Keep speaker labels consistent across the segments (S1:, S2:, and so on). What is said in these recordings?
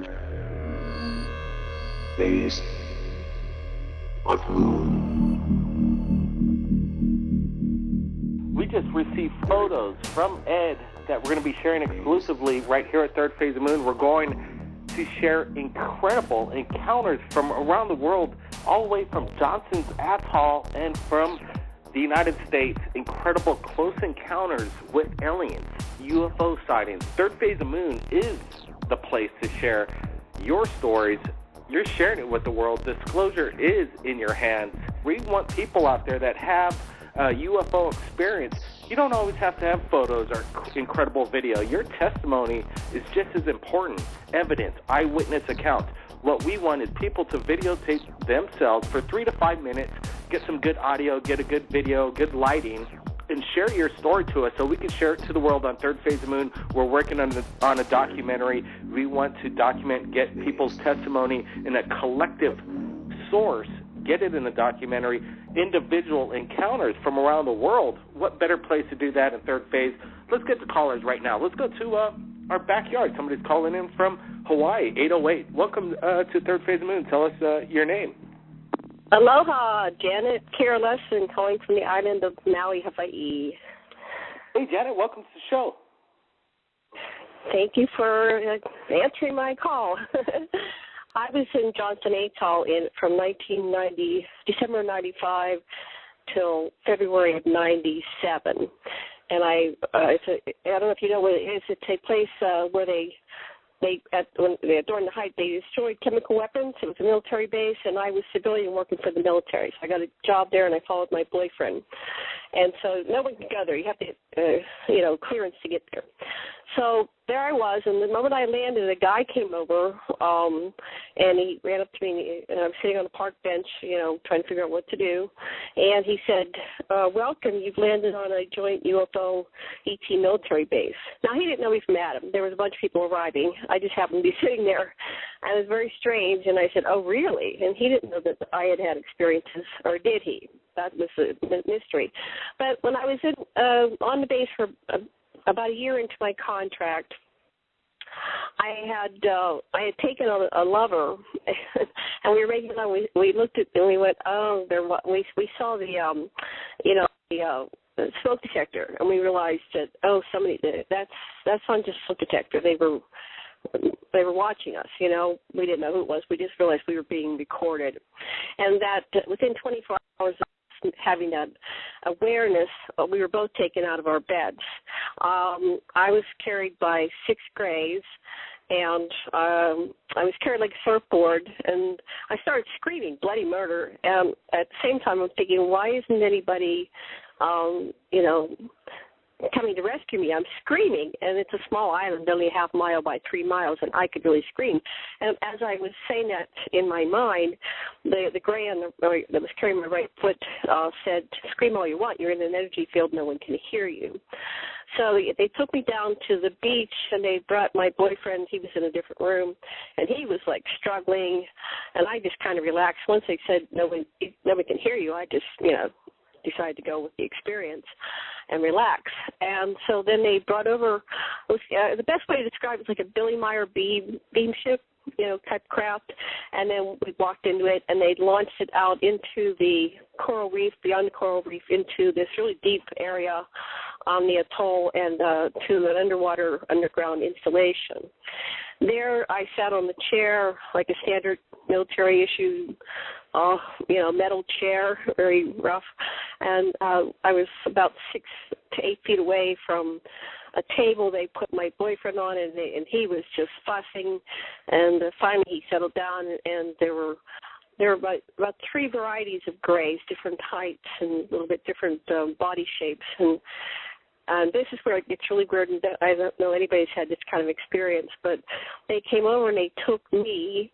S1: third phase of Moon.
S2: We just received photos from Ed that we're going to be sharing exclusively right here at Third Phase of Moon. We're going to share incredible encounters from around the world, all the way from Johnson's Atoll and from the United States. Incredible close encounters with aliens, UFO sightings. Third Phase of Moon is the place to share your stories. You're sharing it with the world. Disclosure is in your hands. We want people out there that have a UFO experience. You don't always have to have photos or incredible video. Your testimony is just as important. Evidence, eyewitness accounts. What we want is people to videotape themselves for 3 to 5 minutes, get some good audio, get a good video, good lighting, and share your story to us so we can share it to the world on Third Phase of Moon. We're working on a documentary. We want to document, get people's testimony in a collective source, get it in the documentary, individual encounters from around the world. What better place to do that in Third Phase? Let's get to callers right now. Let's go to our backyard. Somebody's calling in from Hawaii, 808. Welcome to Third Phase of Moon. Tell us your name.
S3: Aloha, Janet Carolesson, calling from the island of Maui, Hawaii.
S2: Hey, Janet, welcome to the show.
S3: Thank you for answering my call. I was in Johnson Atoll from December 95 till February of 97. And I don't know if you know what it is. It's a place where during the height, they destroyed chemical weapons. It was a military base, and I was civilian working for the military. So I got a job there, and I followed my boyfriend. And so no one can go there. You have to, clearance to get there. So there I was, and the moment I landed, a guy came over, and he ran up to me, and I was sitting on a park bench, trying to figure out what to do. And he said, welcome, you've landed on a joint UFO ET military base. Now, he didn't know me from Adam. There was a bunch of people arriving. I just happened to be sitting there. And it was very strange, and I said, oh, really? And he didn't know that I had experiences, or did he? That was a mystery. But when I was on the base for about a year into my contract, I had taken a lover, and we were making love. We looked at and we went, oh, we saw the smoke detector, and we realized that that's on just smoke detector. They were watching us. We didn't know who it was. We just realized we were being recorded, and that within 24 hours of having that awareness, we were both taken out of our beds. I was carried by 6 grays, and I was carried like a surfboard, and I started screaming bloody murder. And at the same time, I'm thinking, why isn't anybody, coming to rescue me? I'm screaming, and it's a small island, only a half mile by 3 miles, and I could really scream. And as I was saying that in my mind, the gray that was carrying my right foot said, scream all you want. You're in an energy field. No one can hear you. So they took me down to the beach, and they brought my boyfriend. He was in a different room, and he was, struggling, and I just kind of relaxed. Once they said, no one can hear you, I just, decided to go with the experience and relax. And so then they brought over, the best way to describe it is like a Billy Meyer beam ship, type craft, and then we walked into it, and they launched it out into the coral reef, beyond the coral reef, into this really deep area on the atoll, and to an underground installation. There I sat on the chair, like a standard military issue, metal chair, very rough, and I was about 6 to 8 feet away from a table they put my boyfriend on, and he was just fussing, and finally he settled down, and there were about 3 varieties of grays, different heights and a little bit different body shapes, and this is where it gets really weird, and I don't know anybody's had this kind of experience, but they came over and they took me,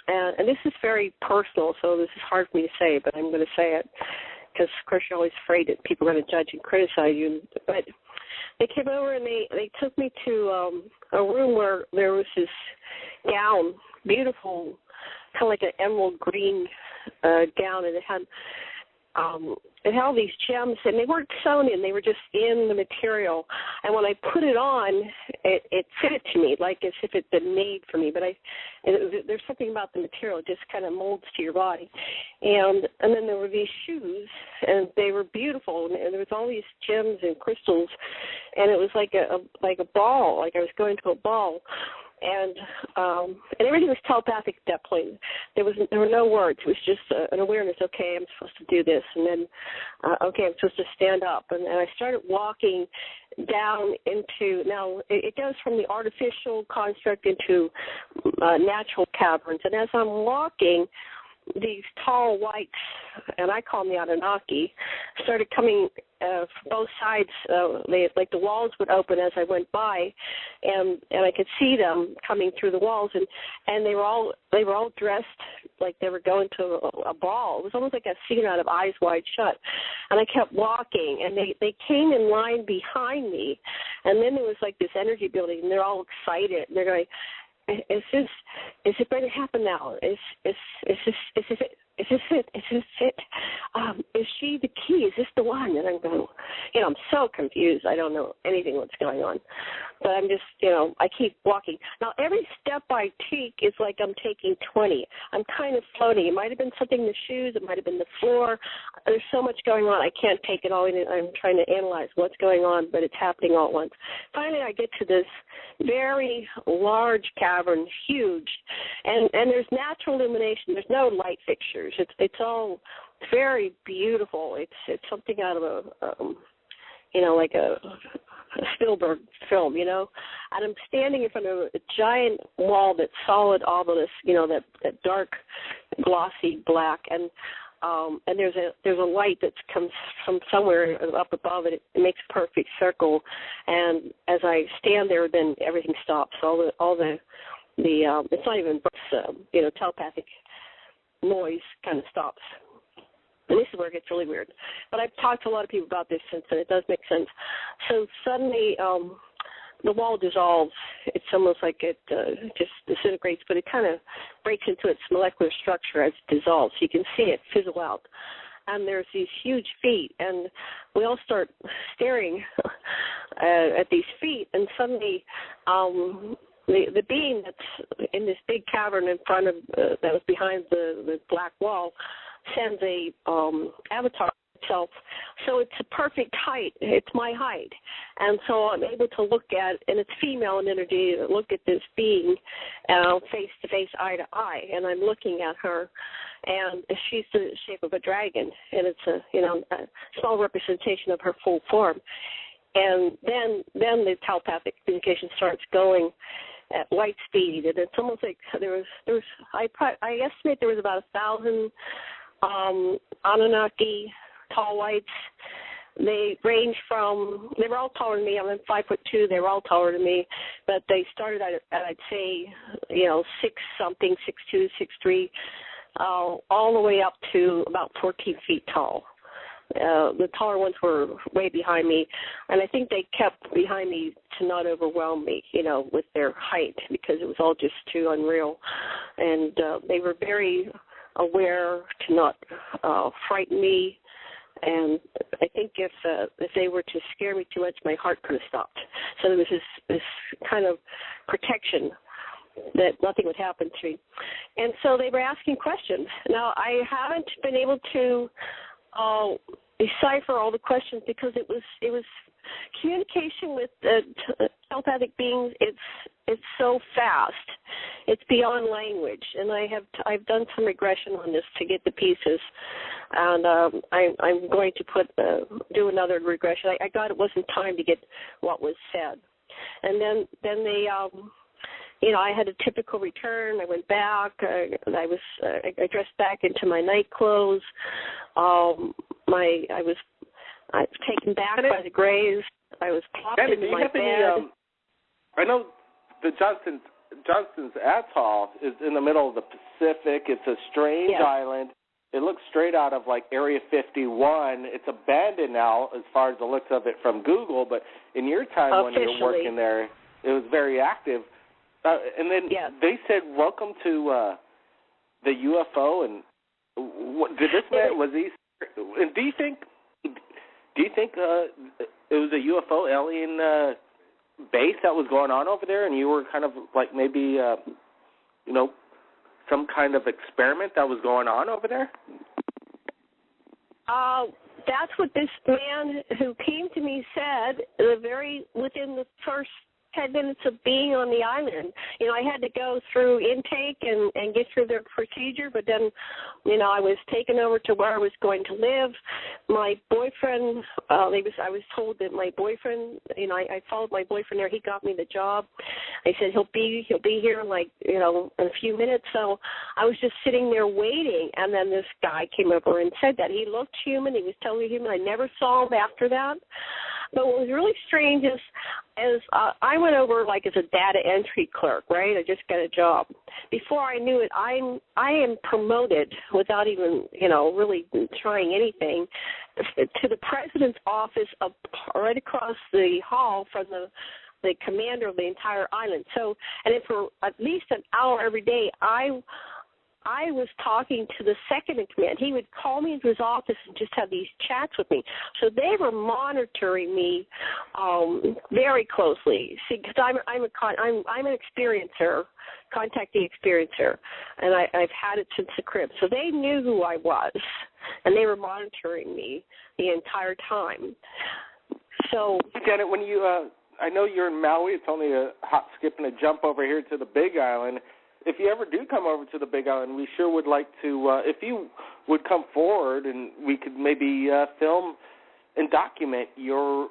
S3: and this is very personal, so this is hard for me to say, but I'm going to say it, because, of course, you're always afraid that people are going to judge and criticize you. But they came over and they took me to a room where there was this gown, beautiful, kind of like an emerald green gown, and it had it had all these gems, and they weren't sewn in. They were just in the material. And when I put it on, it fitted to me, like as if it'd been made for me. But there's something about the material. It just kind of molds to your body. And then there were these shoes, and they were beautiful. And there was all these gems and crystals, and it was like a ball, like I was going to a ball. And everything was telepathic at that point. There were no words. It was just an awareness. Okay, I'm supposed to do this, and then okay, I'm supposed to stand up. And I started walking down into, now it goes from the artificial construct into natural caverns. And as I'm walking, these tall whites, and I call them the Anunnaki, started coming from both sides. Like the walls would open as I went by, and I could see them coming through the walls, and they were all dressed like they were going to a ball. It was almost like a scene out of Eyes Wide Shut. And I kept walking, and they came in line behind me, and then there was like this energy building, and they're all excited, and they're going, is it going to happen now? Is this it? Is this it? Is this it? Is she the key? Is this the one? And I'm going, I'm so confused. I don't know anything what's going on. But I'm just, I keep walking. Now, every step I take is like I'm taking 20. I'm kind of floating. It might have been something in the shoes. It might have been the floor. There's so much going on. I can't take it all in. I'm trying to analyze what's going on, but it's happening all at once. Finally, I get to this very large cavern, huge, and there's natural illumination. There's no light fixtures. It's all very beautiful. It's something out of a like a Spielberg film, And I'm standing in front of a giant wall that's solid obelisk, that dark, glossy black, and there's a light that comes from somewhere up above it. It makes a perfect circle, and as I stand there, then everything stops. All the it's not even telepathic noise kind of stops. And this is where it gets really weird. But I've talked to a lot of people about this since, and it does make sense. So suddenly the wall dissolves. It's almost like it just disintegrates, but it kind of breaks into its molecular structure as it dissolves. So you can see it fizzle out. And there's these huge feet, and we all start staring at these feet, and suddenly the being that's in this big cavern in front of that was behind the black wall sends a avatar itself. So it's a perfect height. It's my height. And so I'm able to look at, and it's female in energy, look at this being face to face, eye to eye. And I'm looking at her, and she's the shape of a dragon, and it's a small representation of her full form. And then the telepathic communication starts going at light speed, and it's almost like there was I estimate there was about 1,000 Anunnaki tall whites. They range from, they were all taller than me. I'm 5'2". They were all taller than me, but they started at I'd say 6-something, 6'2", 6'3", all the way up to about 14 feet tall. The taller ones were way behind me, and I think they kept behind me to not overwhelm me, with their height, because it was all just too unreal. And they were very aware to not frighten me, and I think if they were to scare me too much, my heart could have stopped. So there was this kind of protection that nothing would happen to me. And so they were asking questions. Now, I haven't been able to decipher all the questions, because it was communication with telepathic beings. It's so fast, it's beyond language, and I've done some regression on this to get the pieces, and I'm going to do another regression. I got it wasn't time to get what was said, and then they. I had a typical return. I went back. I dressed back into my night clothes. I was taken back by the grays. I was popped into my bed.
S2: I know the Johnston's Atoll is in the middle of the Pacific. It's a strange island. It looks straight out of like Area 51. It's abandoned now as far as the looks of it from Google, but in your time when you were working there, it was very active. And then they said, "Welcome to the UFO." And did this man, was he And do you think it was a UFO alien base that was going on over there, and you were kind of like maybe some kind of experiment that was going on over there?
S3: That's what this man who came to me said within the first 10 minutes of being on the island. I had to go through intake and get through their procedure, but then, I was taken over to where I was going to live. My boyfriend, I was told that my boyfriend, I followed my boyfriend there. He got me the job. They said he'll be here in a few minutes. So I was just sitting there waiting, and then this guy came over and said that he looked human. He was totally human. I never saw him after that. But what was really strange is I went over like as a data entry clerk, right? I just got a job. Before I knew it, I am promoted without even, really trying anything to the president's office right across the hall from the commander of the entire island. So, and then for at least an hour every day, I was talking to the second in command. He would call me into his office and just have these chats with me. So they were monitoring me very closely. See, because I'm an experiencer, contacting experiencer, and I've had it since the crib. So they knew who I was, and they were monitoring me the entire time. So,
S2: Janet, when you, I know you're in Maui. It's only a hop, skip, and a jump over here to the Big Island. If you ever do come over to the Big Island, we sure would like to, if you would come forward and we could maybe film and document your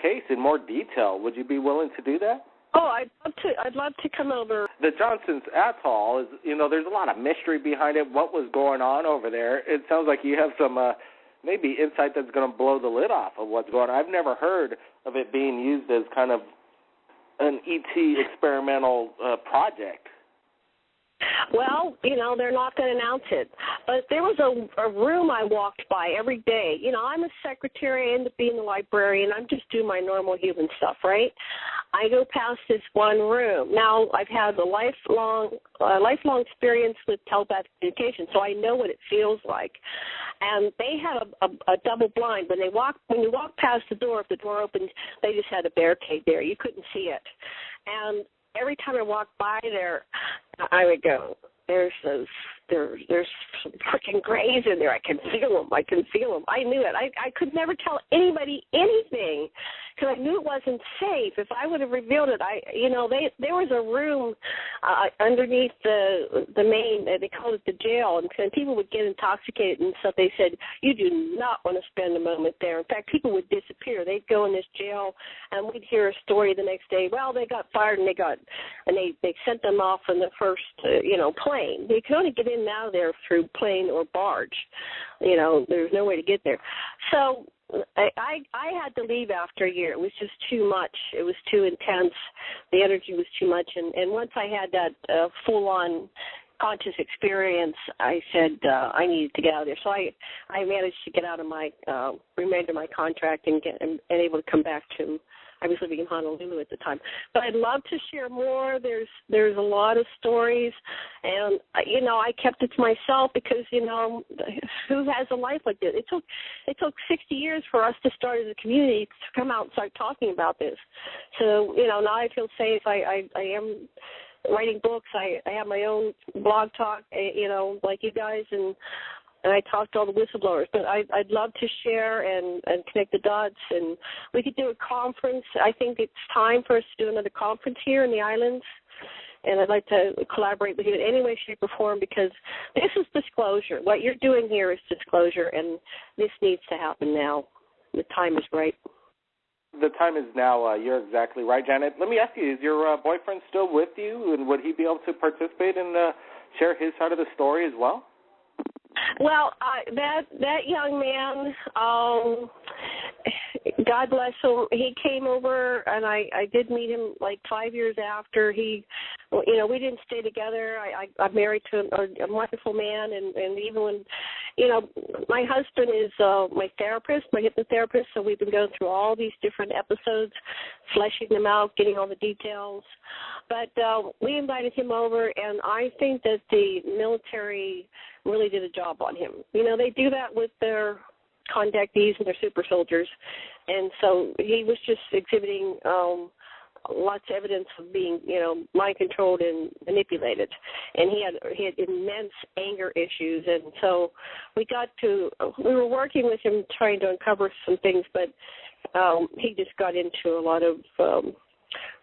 S2: case in more detail. Would you be willing to do that?
S3: Oh, I'd love to come over.
S2: The Johnson's Atoll is, there's a lot of mystery behind it. What was going on over there? It sounds like you have some maybe insight that's going to blow the lid off of what's going on. I've never heard of it being used as kind of an ET experimental project.
S3: Well, they're not going to announce it. But there was a room I walked by every day. I'm a secretary. I end up being the librarian. I'm just doing my normal human stuff, right? I go past this one room. Now, I've had a lifelong experience with telepathic communication, so I know what it feels like. And they had a double blind. When you walk past the door, if the door opened, they just had a barricade there. You couldn't see it. And every time I walked by there, I would go, there's some freaking grays in there. I can feel them. I knew it. I could never tell anybody anything because I knew it wasn't safe. If I would have revealed it, there was a room underneath the main, they called it the jail, and people would get intoxicated and stuff. They said, you do not want to spend a moment there. In fact, people would disappear. They'd go in this jail, and we'd hear a story the next day. Well, they got fired, and they sent them off in the first, plane. They could only get in and out of there through plane or barge. There's no way to get there. So I had to leave after a year. It was just too much. It was too intense. The energy was too much. And once I had that full-on conscious experience, I said I needed to get out of there. So I managed to get out of my remainder of my contract and able to come back to. I was living in Honolulu at the time. But I'd love to share more. There's a lot of stories. And, I kept it to myself because, who has a life like this? It took 60 years for us to start as a community to come out and start talking about this. So, now I feel safe. I am writing books. I have my own blog talk, like you guys, and I talk to all the whistleblowers. But I'd love to share and connect the dots, and we could do a conference. I think it's time for us to do another conference here in the islands, and I'd like to collaborate with you in any way, shape, or form because this is disclosure. What you're doing here is disclosure, and this needs to happen now. The time is right.
S2: The time is now. You're exactly right, Janet. Let me ask you, is your boyfriend still with you, and would he be able to participate and share his side of the story as well?
S3: Well, that young man, God bless him. He came over, and I did meet him like 5 years after he, you know, we didn't stay together. I'm married to a wonderful man, and even when, you know, my husband is my therapist, my hypnotherapist, so we've been going through all these different episodes, fleshing them out, getting all the details. But we invited him over, and I think that the military really did a job on him. You know, they do that with their contactees and their super soldiers, and so he was just exhibiting lots of evidence of being, you know, mind controlled and manipulated, and he had immense anger issues, and so we were working with him trying to uncover some things, but he just got into a lot of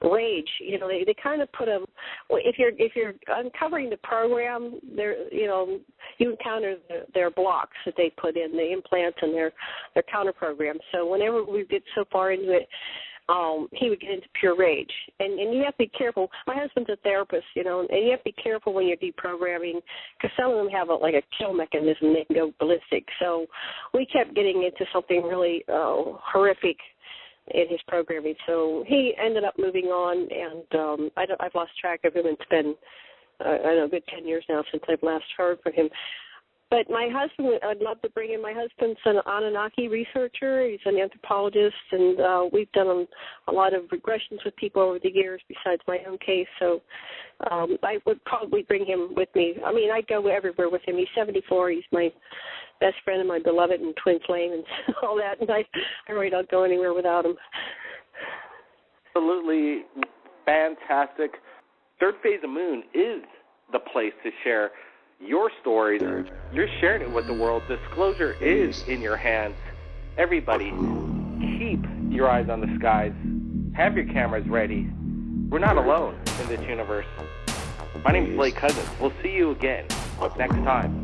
S3: rage. You know, they kind of put him. If you're uncovering the program, there, you know, you encounter their blocks that they put in, the implants and their counter programs. So whenever we get so far into it, he would get into pure rage. And you have to be careful. My husband's a therapist, you know, and you have to be careful when you're deprogramming, because some of them have like a kill mechanism. They can go ballistic. So we kept getting into something really horrific in his programming. So he ended up moving on, and I've lost track of him. It's been, I don't know, a good 10 years now since I've last heard from him. But my husband, I'd love to bring in my husband's an Anunnaki researcher. He's an anthropologist, and we've done a lot of regressions with people over the years besides my own case. So I would probably bring him with me. I mean, I go everywhere with him. He's 74. He's my best friend and my beloved and twin flame and all that, and I really don't go anywhere without him.
S2: Absolutely fantastic. Third Phase of Moon is the place to share your stories. You're sharing it with the world. Disclosure is in your hands. Everybody, keep your eyes on the skies. Have your cameras ready. We're not alone in this universe. My name is Blake Cousins. We'll see you again next time